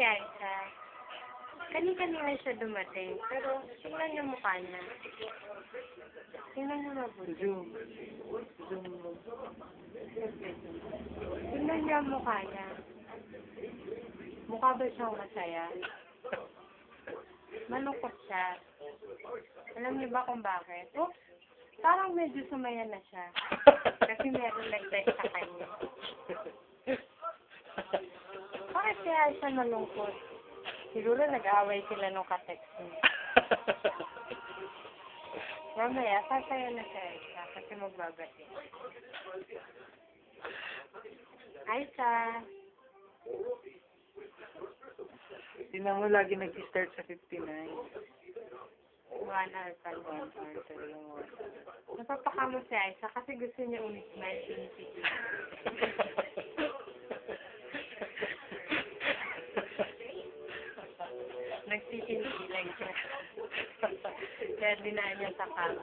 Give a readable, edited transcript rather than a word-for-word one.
si Aisha. Kani-kanina siya dumating, pero tingnan niyo mukha niya. Tingnan niyo mabuti. Zoom. Tingnan niyo ang mukha niya. Mukha ba siyang masaya? Malungkot siya. Alam niyo ba kung bakit? Oh, parang medyo sumaya na siya. Kasi meron nag-text sa kanya. Bakit kaya siya malungkot? Siguro nag-away sila nung ka-text niya. Mamaya, sasaya na siya Aisha kasi magbabati. Aisha! Tingnan mo lagi nag-start sa 59. 1 hour pa lang. Napapakamo si Aisha kasi gusto niya umismile sinisip. Nagsisinsilang siya. Kaya dinaan niya sa kamo.